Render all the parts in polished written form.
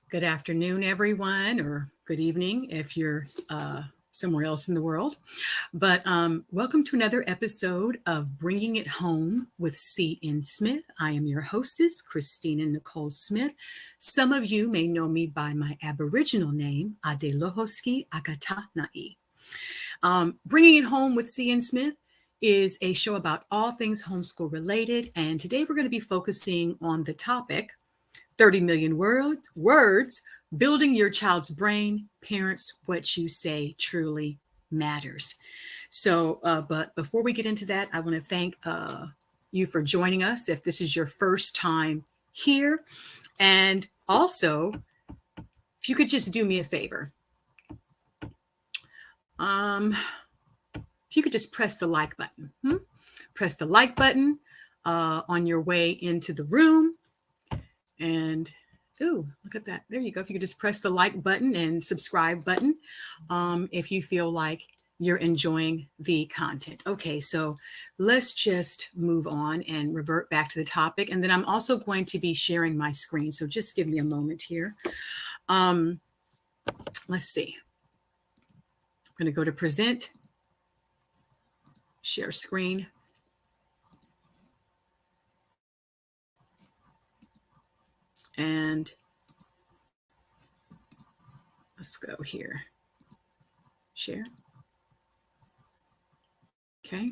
Good afternoon, everyone, or good evening if you're somewhere else in the world. But welcome to another episode of Bringing It Home with C.N. Smith. I am your hostess, Christina Nicole Smith. Some of you may know me by my Aboriginal name, Adelohoski Akatanai. Bringing It Home with C.N. Smith is a show about all things homeschool related, and today we're going to be focusing on the topic 30 million words, building your child's brain. Parents, what you say truly matters. So, but before we get into that, I want to thank you for joining us if this is your first time here. And also, if you could just do me a favor, if you could just press the like button. Press the like button on your way into the room. And, ooh, look at that. There you go. If you could just press the like button and subscribe button if you feel like you're enjoying the content. Okay, so let's just move on and revert back to the topic. And then I'm also going to be sharing my screen. So just give me a moment here. Let's see. I'm going to go to present, share screen. And let's go here. Share. Okay.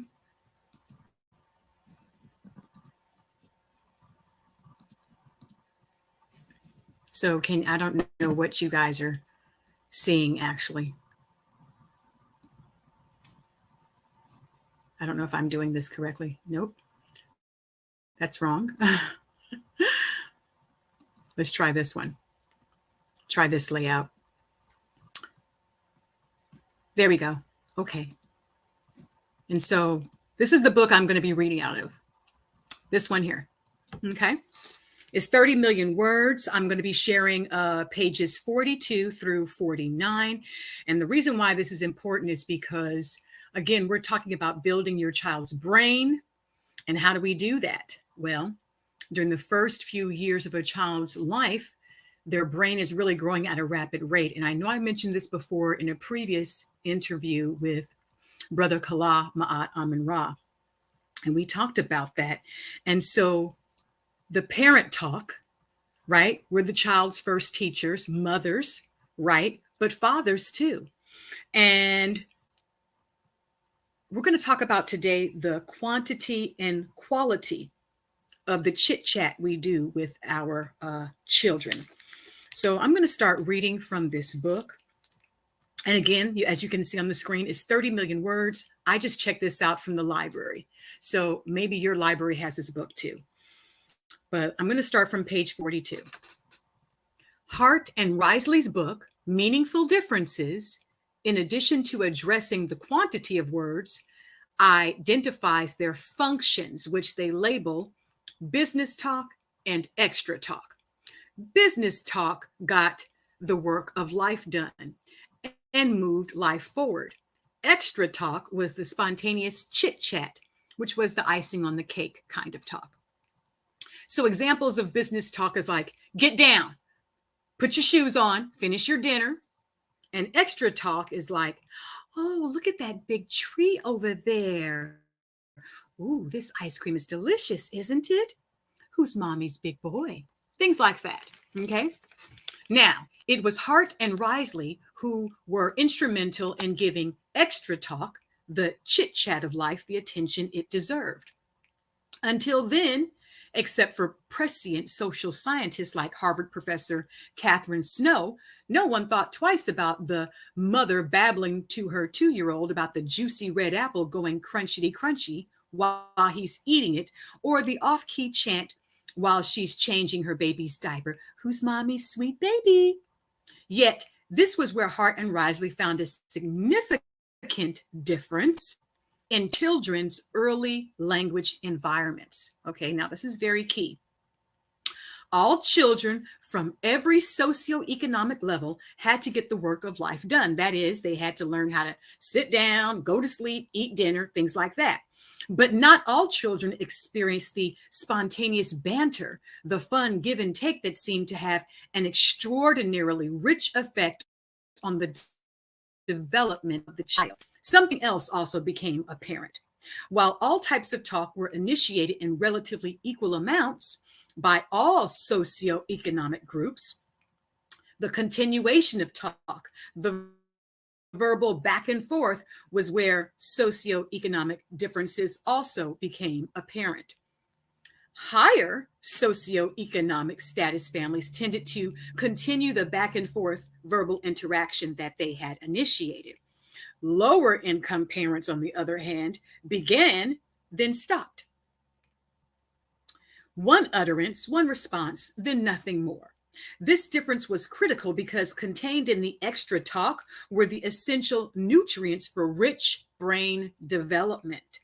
So I don't know what you guys are seeing actually. I don't know if I'm doing this correctly. Nope. That's wrong. Let's try this one. Try this layout. There we go. Okay. And so this is the book I'm going to be reading out of. This one here. Okay. It's 30 million words. I'm going to be sharing pages 42 through 49. And the reason why this is important is because, again, we're talking about building your child's brain. And how do we do that? Well, during the first few years of a child's life, their brain is really growing at a rapid rate. And I know I mentioned this before in a previous interview with Brother Kala Ma'at Amunra. And we talked about that. And so the parent talk, right? We're the child's first teachers, mothers, right? But fathers too. And we're going to talk about today the quantity and quality of the chit chat we do with our children. So I'm going to start reading from this book. And again, as you can see on the screen, it's 30 million words. I just checked this out from the library. So maybe your library has this book too. But I'm going to start from page 42. Hart and Risley's book, Meaningful Differences, in addition to addressing the quantity of words, identifies their functions, which they label business talk and extra talk. Business talk got the work of life done and moved life forward. Extra talk was the spontaneous chit chat, which was the icing on the cake kind of talk. So examples of business talk is like, get down, put your shoes on, finish your dinner. And extra talk is like, oh, look at that big tree over there. Ooh, this ice cream is delicious, isn't it? Who's mommy's big boy? Things like that, okay? Now, it was Hart and Risley who were instrumental in giving extra talk, the chit-chat of life, the attention it deserved. Until then, except for prescient social scientists like Harvard professor Catherine Snow, no one thought twice about the mother babbling to her 2-year-old about the juicy red apple going crunchity crunchy while he's eating it, or the off-key chant while she's changing her baby's diaper, who's mommy's sweet baby? Yet, this was where Hart and Risley found a significant difference in children's early language environments. Okay, now this is very key. All children from every socioeconomic level had to get the work of life done. That is, they had to learn how to sit down, go to sleep, eat dinner, things like that. But not all children experienced the spontaneous banter, the fun give and take that seemed to have an extraordinarily rich effect on the development of the child. Something else also became apparent. While all types of talk were initiated in relatively equal amounts by all socioeconomic groups, the continuation of talk, the verbal back and forth, was where socioeconomic differences also became apparent. Higher socioeconomic status families tended to continue the back and forth verbal interaction that they had initiated. Lower income parents, on the other hand, began, then stopped. One utterance, one response, then nothing more. This difference was critical because contained in the extra talk were the essential nutrients for rich brain development.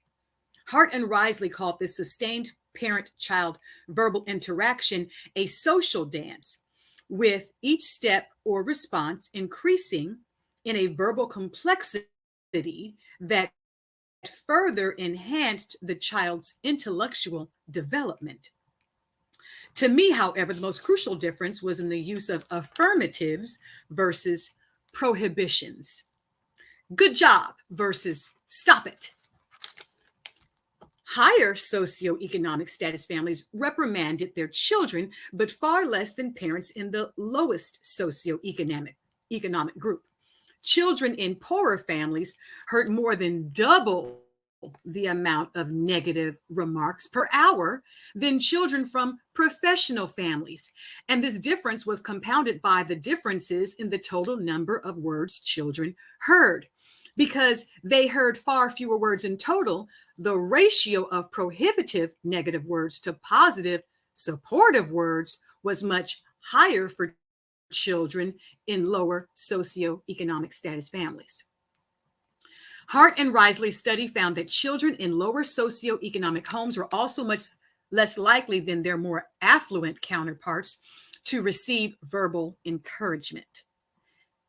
Hart and Risley called this sustained parent-child verbal interaction a social dance, with each step or response increasing in a verbal complexity that further enhanced the child's intellectual development. To me, however, the most crucial difference was in the use of affirmatives versus prohibitions. Good job versus stop it. Higher socioeconomic status families reprimanded their children, but far less than parents in the lowest socioeconomic group. Children in poorer families heard more than double the amount of negative remarks per hour than children from professional families. And this difference was compounded by the differences in the total number of words children heard. Because they heard far fewer words in total, the ratio of prohibitive negative words to positive supportive words was much higher for children in lower socioeconomic status families. Hart and Risley's study found that children in lower socioeconomic homes were also much less likely than their more affluent counterparts to receive verbal encouragement.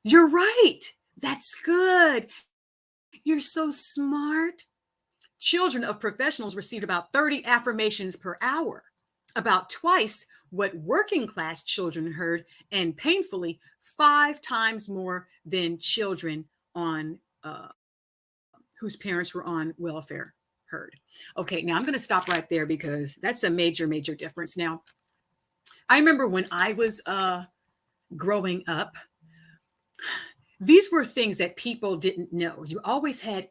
You're right. That's good. You're so smart. Children of professionals received about 30 affirmations per hour, about twice what working class children heard, and painfully 5 times more than children on whose parents were on welfare heard. Okay, now I'm going to stop right there because that's a major, major difference. Now, I remember when I was growing up, these were things that people didn't know. You always had,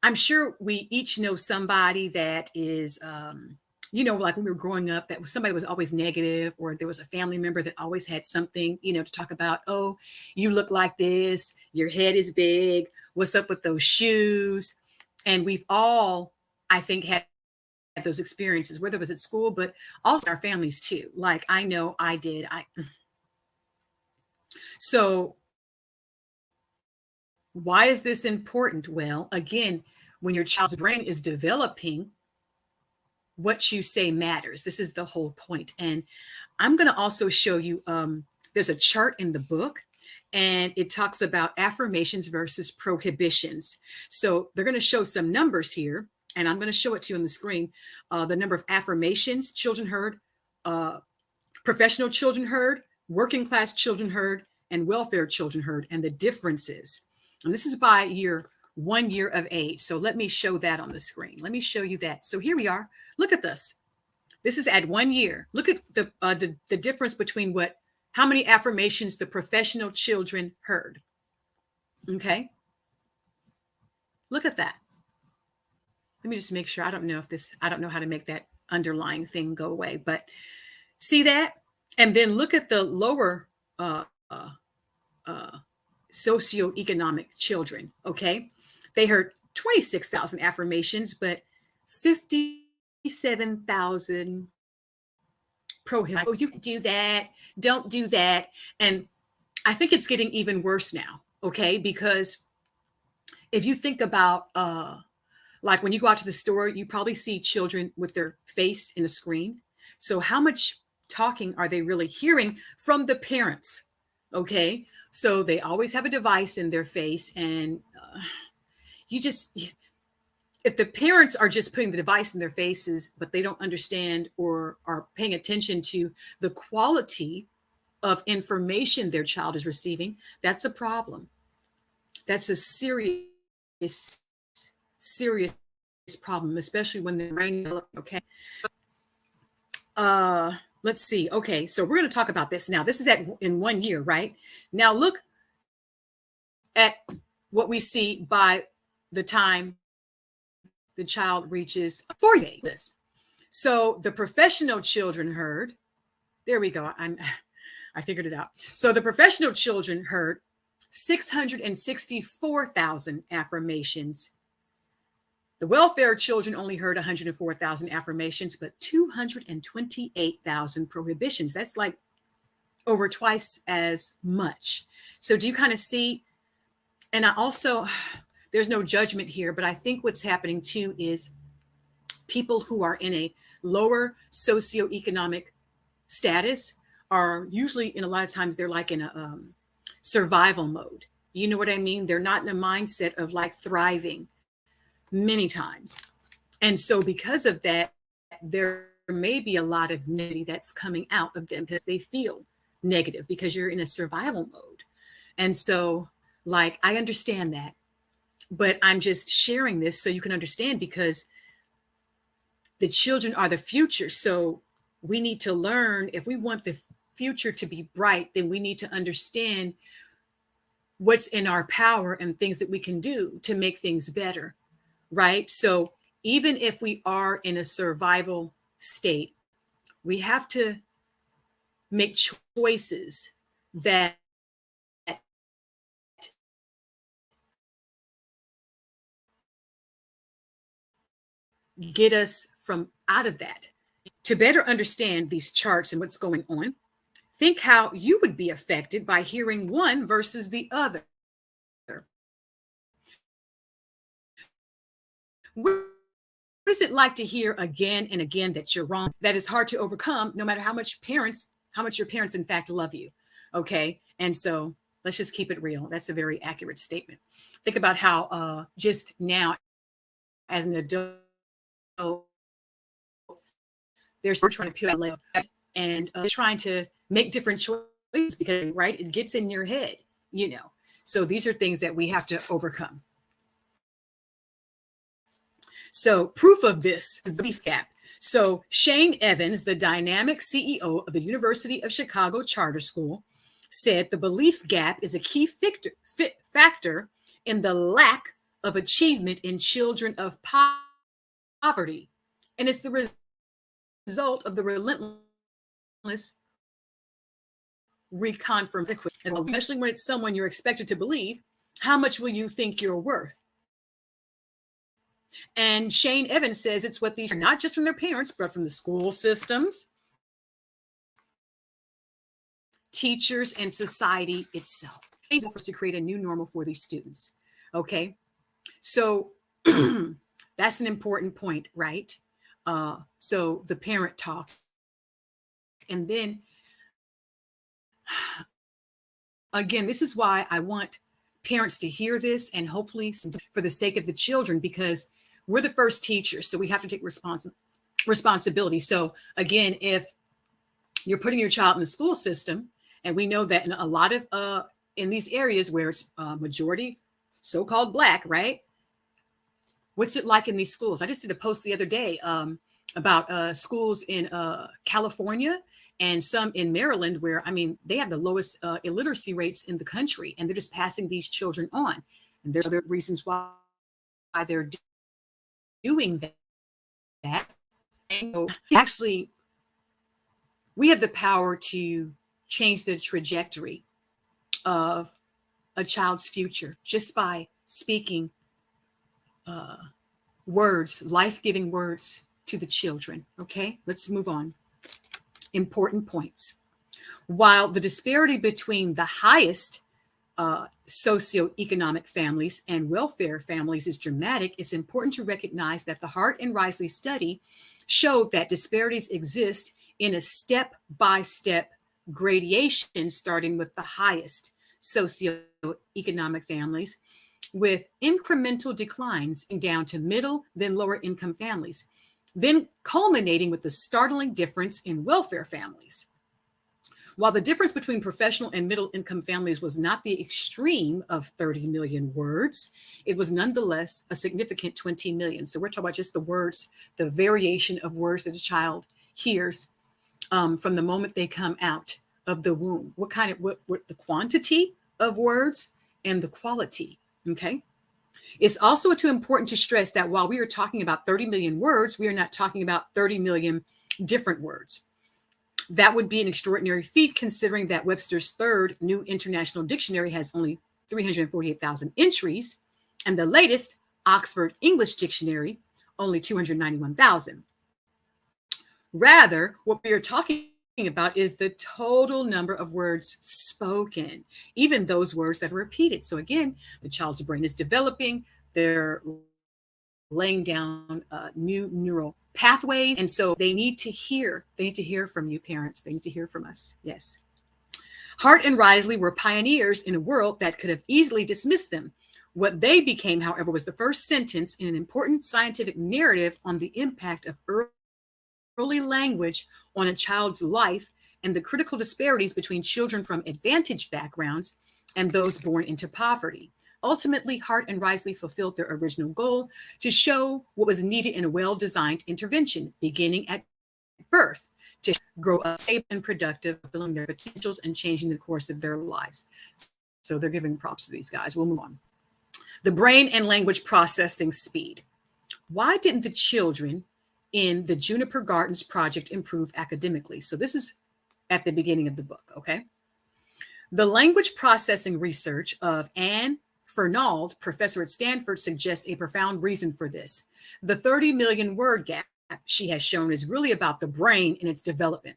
I'm sure we each know somebody that is, like when we were growing up, that was somebody was always negative, or there was a family member that always had something, to talk about. Oh, you look like this, your head is big, what's up with those shoes? And we've all, I think, had those experiences, whether it was at school, but also our families too. Like I know I did. So why is this important? Well, again, when your child's brain is developing, what you say matters. This is the whole point. And I'm going to also show you, there's a chart in the book, and it talks about affirmations versus prohibitions. So they're going to show some numbers here, and I'm going to show it to you on the screen. The number of affirmations children heard, professional children heard, working class children heard, and welfare children heard, and the differences. And this is by 1 year of age. So let me show that on the screen. Let me show you that. So here we are. Look at this. This is at 1 year. Look at the difference between how many affirmations the professional children heard. Okay. Look at that. Let me just make sure. I don't know how to make that underlying thing go away, but see that? And then look at the lower socioeconomic children. Okay. They heard 26,000 affirmations, but 57,000 prohibit. Oh, you can do that. Don't do that. And I think it's getting even worse now. Okay. Because if you think about, like when you go out to the store, you probably see children with their face in a screen. So how much talking are they really hearing from the parents? Okay, so they always have a device in their face, and you just, if the parents are just putting the device in their faces, but they don't understand or are paying attention to the quality of information their child is receiving, that's a problem. That's a serious, serious problem, especially when they're brain developing. Okay. Let's see. Okay, so we're going to talk about this now. This is in 1 year, right? Now look at what we see by the time the child reaches 4 years. So the professional children heard, there we go. I figured it out. So the professional children heard 664,000 affirmations. The welfare children only heard 104,000 affirmations, but 228,000 prohibitions. That's like over twice as much. So do you kind of see? And I also, there's no judgment here, but I think what's happening too is people who are in a lower socioeconomic status are usually, in a lot of times, they're like in a survival mode. You know what I mean? They're not in a mindset of like thriving many times. And so because of that, there may be a lot of negativity that's coming out of them because they feel negative because you're in a survival mode. And so, like, I understand that, but I'm just sharing this so you can understand, because the children are the future. So we need to learn, if we want the future to be bright, then we need to understand what's in our power and things that we can do to make things better, right? So even if we are in a survival state, we have to make choices that get us from out of that. To better understand these charts and what's going on, think how you would be affected by hearing one versus the other. What is it like to hear again and again that you're wrong? That is hard to overcome, no matter how much your parents in fact love you. Okay. And so let's just keep it real. That's a very accurate statement. Think about how just now as an adult, they're still trying to peel that and trying to make different choices because, right, it gets in your head, you know. So these are things that we have to overcome. So proof of this is the belief gap. So Shane Evans, the dynamic CEO of the University of Chicago Charter School, said the belief gap is a key factor in the lack of achievement in children of poverty. And it's the result of the relentless reconfirmation, especially when it's someone you're expected to believe. How much will you think you're worth? And Shane Evans says it's what these are, not just from their parents, but from the school systems, teachers, and society itself. It's for us to create a new normal for these students. Okay, so that's an important point, right? So the parent talk, and then again, this is why I want parents to hear this, and hopefully for the sake of the children, because we're the first teachers, so we have to take responsibility. So again, if you're putting your child in the school system, and we know that in a lot of in these areas where it's majority so-called Black, right? What's it like in these schools? I just did a post the other day about schools in California and some in Maryland, where, I mean, they have the lowest illiteracy rates in the country, and they're just passing these children on. And there's other reasons why they're doing that. And so actually, we have the power to change the trajectory of a child's future just by speaking words, life-giving words to the children. Okay, let's move on. Important points. While the disparity between the highest socioeconomic families and welfare families is dramatic, it's important to recognize that the Hart and Risley study showed that disparities exist in a step-by-step gradation, starting with the highest socioeconomic families, with incremental declines down to middle, then lower income families, then culminating with the startling difference in welfare families. While the difference between professional and middle income families was not the extreme of 30 million words, it was nonetheless a significant 20 million. So we're talking about just the words, the variation of words that a child hears from the moment they come out of the womb. What the quantity of words and the quality. Okay. It's also too important to stress that while we are talking about 30 million words, we are not talking about 30 million different words. That would be an extraordinary feat, considering that Webster's third New International Dictionary has only 348,000 entries, and the latest Oxford English Dictionary only 291,000. Rather, what we are talking about is the total number of words spoken, even those words that are repeated. So again, the child's brain is developing, they're laying down new neural pathways. And so they need to hear from you parents. They need to hear from us. Yes. Hart and Risley were pioneers in a world that could have easily dismissed them. What they became, however, was the first sentence in an important scientific narrative on the impact of early language on a child's life and the critical disparities between children from advantaged backgrounds and those born into poverty. Ultimately, Hart and Risley fulfilled their original goal to show what was needed in a well-designed intervention, beginning at birth, to grow up safe and productive, fulfilling their potentials and changing the course of their lives. So they're giving props to these guys. We'll move on. The brain and language processing speed. Why didn't the children in the Juniper Gardens project improve academically? So this is at the beginning of the book, okay? The language processing research of Anne Fernald, professor at Stanford, suggests a profound reason for this. The 30 million word gap she has shown is really about the brain and its development.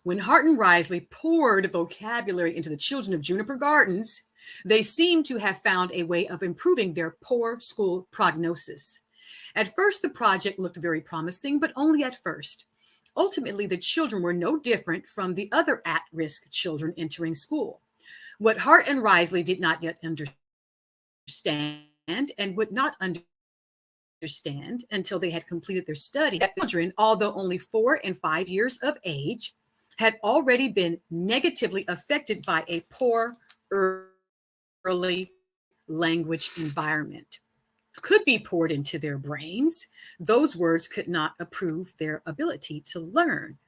When Hart and Risley poured vocabulary into the children of Juniper Gardens, they seem to have found a way of improving their poor school prognosis. At first, the project looked very promising, but only at first. Ultimately, the children were no different from the other at-risk children entering school. What Hart and Risley did not yet understand and would not understand until they had completed their study, that children, although only 4 and 5 years of age, had already been negatively affected by a poor early language environment. Could be poured into their brains. Those words could not improve their ability to learn.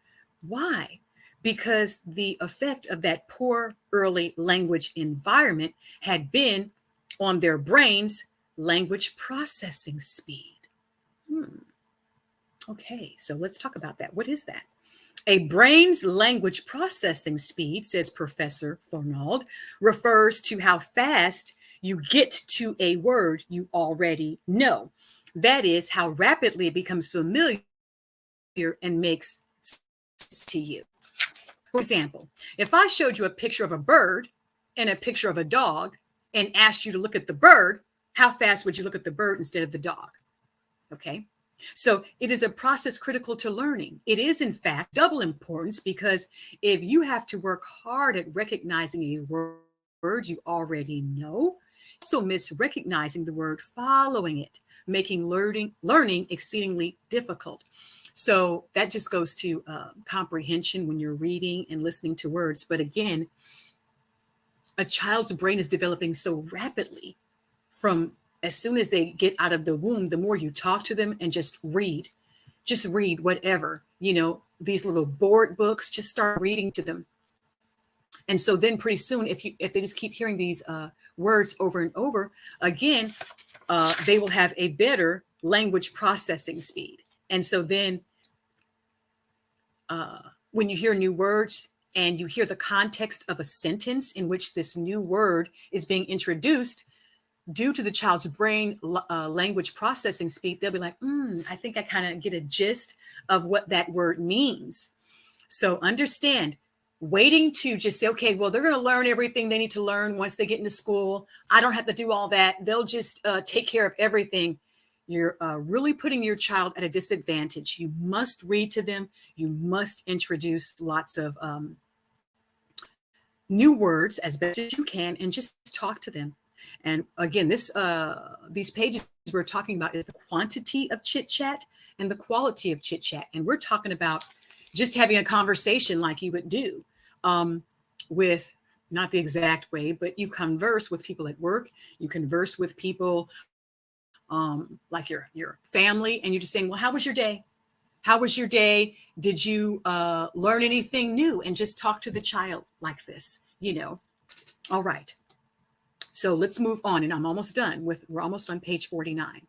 Why? Because the effect of that poor early language environment had been on their brain's language processing speed. Okay, so let's talk about that. What is that? A brain's language processing speed, says Professor Fernald, refers to how fast you get to a word you already know. That is, how rapidly it becomes familiar and makes sense to you. For example, if I showed you a picture of a bird and a picture of a dog and asked you to look at the bird, how fast would you look at the bird instead of the dog? Okay. So it is a process critical to learning. It is, in fact, double importance, because if you have to work hard at recognizing a word you already know, so misrecognizing the word following it, making learning exceedingly difficult. So that just goes to comprehension when you're reading and listening to words. But again, a child's brain is developing so rapidly from as soon as they get out of the womb. The more you talk to them and just read whatever, these little board books, just start reading to them. And so then pretty soon, if they just keep hearing these words over and over again, they will have a better language processing speed. And so then when you hear new words and you hear the context of a sentence in which this new word is being introduced, due to the child's brain language processing speed, they'll be like, I think I kind of get a gist of what that word means. So understand, waiting to just say, okay, well, they're going to learn everything they need to learn once they get into school. I don't have to do all that. They'll just take care of everything. you're really putting your child at a disadvantage. You must read to them. You must introduce lots of new words as best as you can, and just talk to them. And again, these pages we're talking about is the quantity of chit chat and the quality of chit chat. And we're talking about just having a conversation like you would do with, not the exact way, but you converse with people at work. You converse with people like your family, and you're just saying, well, how was your day? How was your day? Did you learn anything new? And just talk to the child like this, All right. So let's move on. And I'm almost done we're almost on page 49.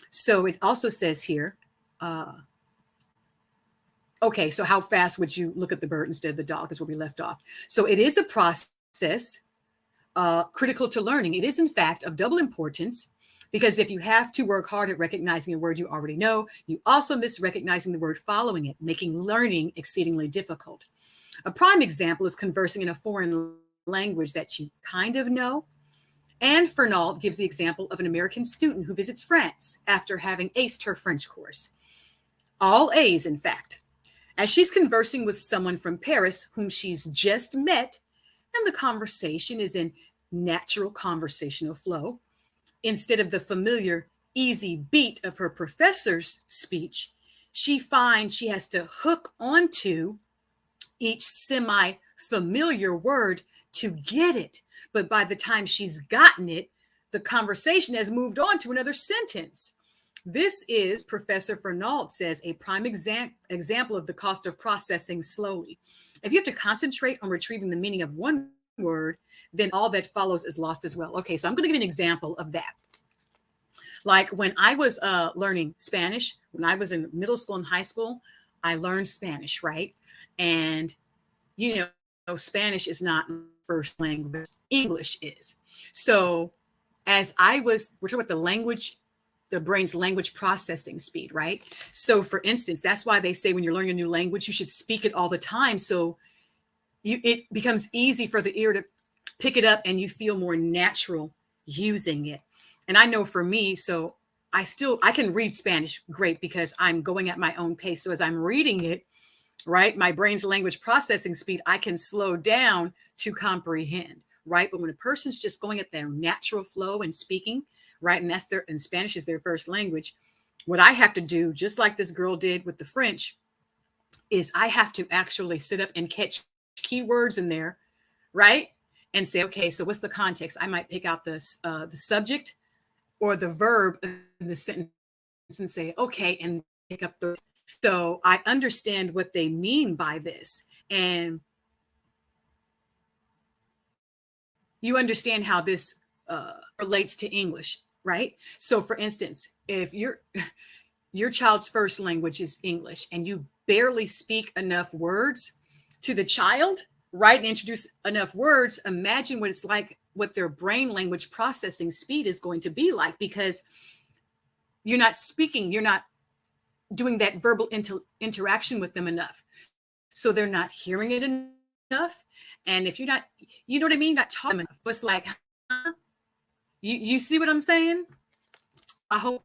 So it also says here, okay, so how fast would you look at the bird instead of the dog is where we left off. So it is a process critical to learning. It is, in fact, of double importance, because if you have to work hard at recognizing a word you already know, you also miss recognizing the word following it, making learning exceedingly difficult. A prime example is conversing in a foreign language that you kind of know. Anne Fernald gives the example of an American student who visits France after having aced her French course. All A's, in fact. As she's conversing with someone from Paris whom she's just met, and the conversation is in natural conversational flow, instead of the familiar, easy beat of her professor's speech, she finds she has to hook onto each semi-familiar word to get it. But by the time she's gotten it, the conversation has moved on to another sentence. This is, Professor Fernald says, a prime example of the cost of processing slowly. If you have to concentrate on retrieving the meaning of one word, then all that follows is lost as well. Okay, so I'm going to give you an example of that. Like when I was learning Spanish, when I was in middle school and high school, I learned Spanish, right? And, Spanish is not my first language. English is. So we're talking about the brain's language processing speed, right? So for instance, that's why they say when you're learning a new language, you should speak it all the time. So it becomes easy for the ear to pick it up and you feel more natural using it. And I know for me, so I can read Spanish great because I'm going at my own pace. So as I'm reading it, right, my brain's language processing speed, I can slow down to comprehend, right? But when a person's just going at their natural flow and speaking, right, and Spanish is their first language, what I have to do, just like this girl did with the French, is I have to actually sit up and catch keywords in there, right? And say, okay, so what's the context? I might pick out the subject or the verb in the sentence and say, okay, and pick up the. So I understand what they mean by this. And you understand how this relates to English, right? So for instance, if your child's first language is English and you barely speak enough words to the child, right, and introduce enough words, imagine what it's like, what their brain language processing speed is going to be like, because you're not speaking, you're not doing that verbal interaction with them enough. So they're not hearing it enough. And if you're not, you know what I mean? Not talking enough. But it's like, huh? You see what I'm saying? I hope.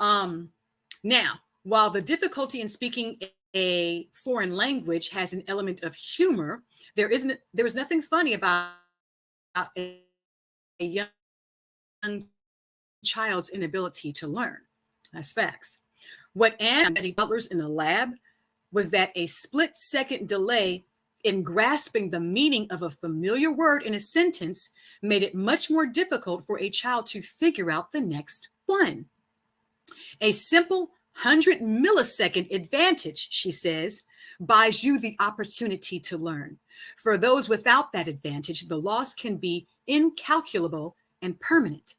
Now, while the difficulty in speaking a foreign language has an element of humor, there was nothing funny about a young child's inability to learn. That's facts. What Anne and Betty Butler's in the lab was that a split-second delay in grasping the meaning of a familiar word in a sentence made it much more difficult for a child to figure out the next one. A simple 100-millisecond advantage, she says, buys you the opportunity to learn. For those without that advantage, the loss can be incalculable and permanent.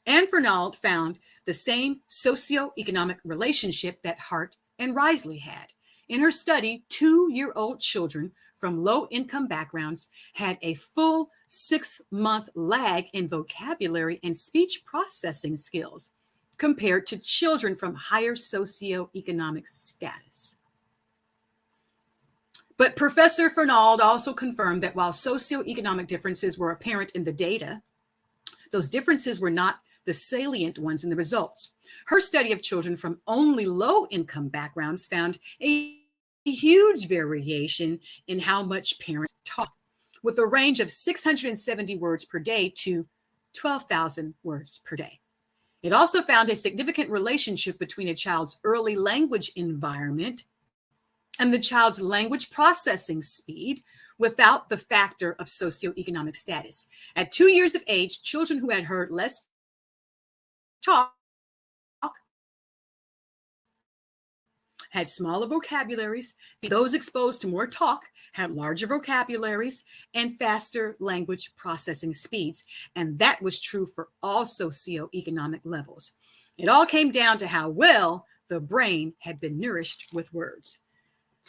Anne Fernald found the same socioeconomic relationship that Hart and Risley had. In her study, 2-year-old children from low-income backgrounds had a full 6-month lag in vocabulary and speech processing skills compared to children from higher socioeconomic status. But Professor Fernald also confirmed that while socioeconomic differences were apparent in the data, those differences were not the salient ones in the results. Her study of children from only low-income backgrounds found a huge variation in how much parents talk, with a range of 670 words per day to 12,000 words per day. It also found a significant relationship between a child's early language environment and the child's language processing speed without the factor of socioeconomic status. At 2 years of age, children who had heard less talk had smaller vocabularies. Those exposed to more talk had larger vocabularies and faster language processing speeds. And that was true for all socioeconomic levels. It all came down to how well the brain had been nourished with words.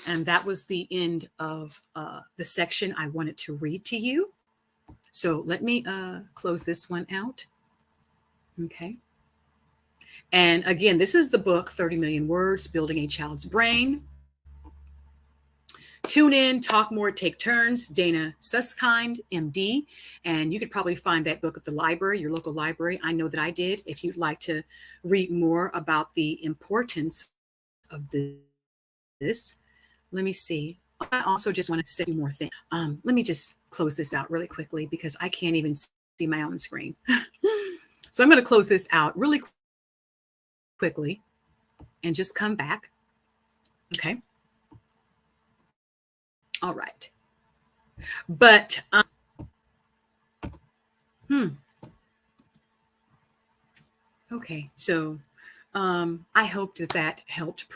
And that was the end of the section I wanted to read to you. So let me close this one out. Okay. And again, this is the book, 30 Million Words, Building a Child's Brain. Tune in, talk more, take turns, Dana Suskind, MD. And you could probably find that book at the library, your local library. I know that I did. If you'd like to read more about the importance of this, let me see. I also just want to say more things. Let me just close this out really quickly because I can't even see my own screen. So I'm going to close this out really quickly and just come back. Okay. All right. But, okay. So I hope that helped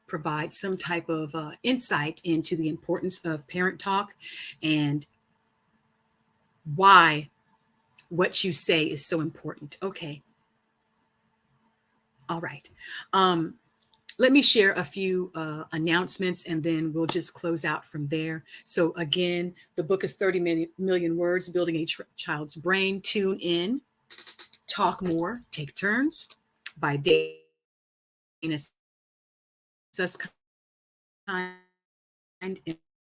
provide some type of insight into the importance of parent talk and why what you say is so important. Okay. All right. Let me share a few announcements and then we'll just close out from there. So again, the book is 30 Million Words, Building a Child's Brain. Tune in, talk more, take turns by Dana Suskind,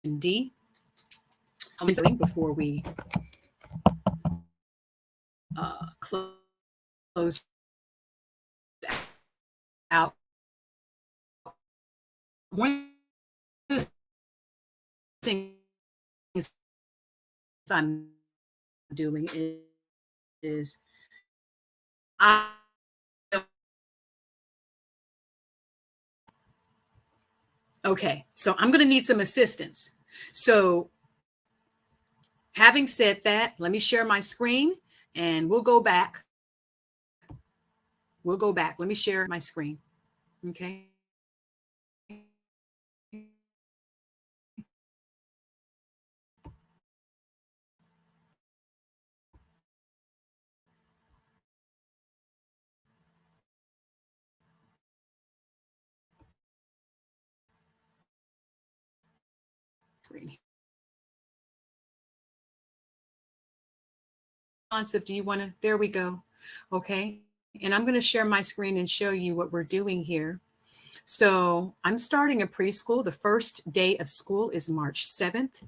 MD. Before we close out, one of the things I'm doing is I okay, so I'm going to need some assistance. So having said that, let me share my screen and we'll go back. We'll go back. Let me share my screen. Okay. Screen. Do you want to? There we go. Okay. And I'm going to share my screen and show you what we're doing here. So I'm starting a preschool. The first day of school is March 7th.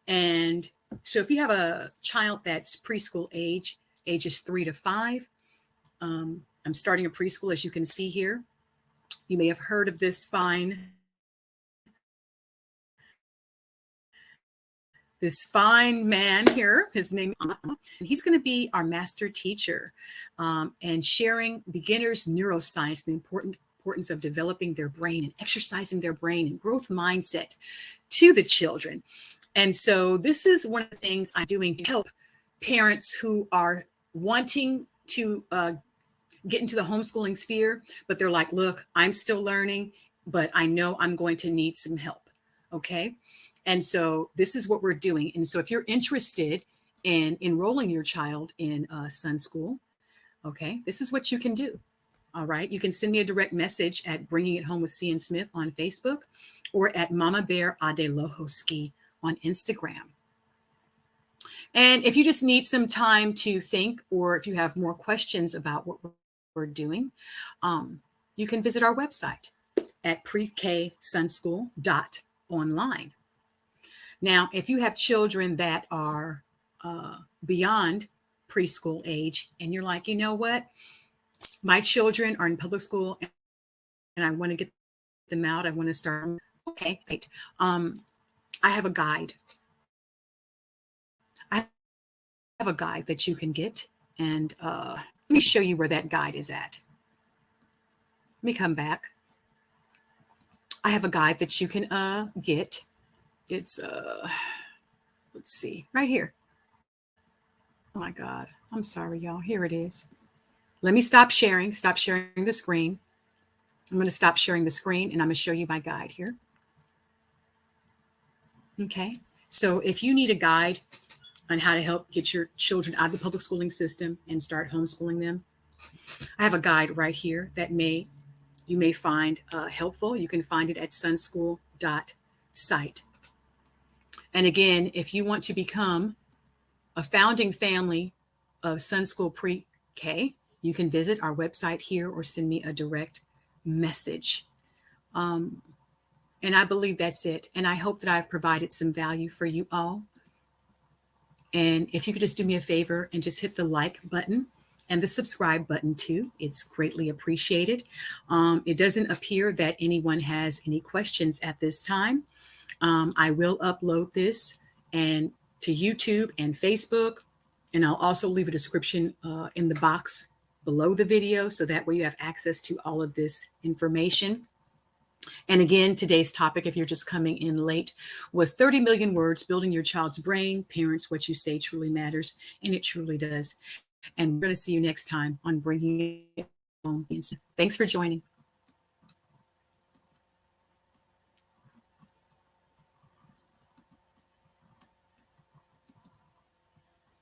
And so if you have a child that's preschool age, ages 3 to 5, I'm starting a preschool, as you can see here. You may have heard of this fine man here. His name, and he's going to be our master teacher and sharing beginners' neuroscience, the importance of developing their brain and exercising their brain and growth mindset to the children. And so this is one of the things I'm doing to help parents who are wanting to get into the homeschooling sphere, but they're like, look, I'm still learning, but I know I'm going to need some help. Okay. And so this is what we're doing. And so if you're interested in enrolling your child in Sunschool, okay, this is what you can do. All right. You can send me a direct message at Bringing It Home with C. and Smith on Facebook or at Mama Bear Adelohoski on Instagram. And if you just need some time to think, or if you have more questions about what we're doing, you can visit our website at PreKSunschool.online. Now, if you have children that are beyond preschool age, and you're like, you know what? My children are in public school and I want to get them out. I want to start. Okay, great. I have a guide. I have a guide that you can get. And let me show you where that guide is at. Let me come back. I have a guide that you can get. It's, let's see, right here. Oh my God. I'm sorry, y'all. Here it is. Let me stop sharing the screen. I'm going to stop sharing the screen and I'm going to show you my guide here. Okay. So if you need a guide on how to help get your children out of the public schooling system and start homeschooling them, I have a guide right here that you may find helpful. You can find it at Sunschool.site. And again, if you want to become a founding family of Sunschool Pre-K, you can visit our website here or send me a direct message. And I believe that's it. And I hope that I've provided some value for you all. And if you could just do me a favor and just hit the like button and the subscribe button too, it's greatly appreciated. It doesn't appear that anyone has any questions at this time. I will upload this and to YouTube and Facebook, and I'll also leave a description in the box below the video, so that way you have access to all of this information. And again, today's topic, if you're just coming in late, was 30 million words, building your child's brain. Parents, what you say truly matters, and it truly does. And we're going to see you next time on Bringing It Home. Thanks for joining.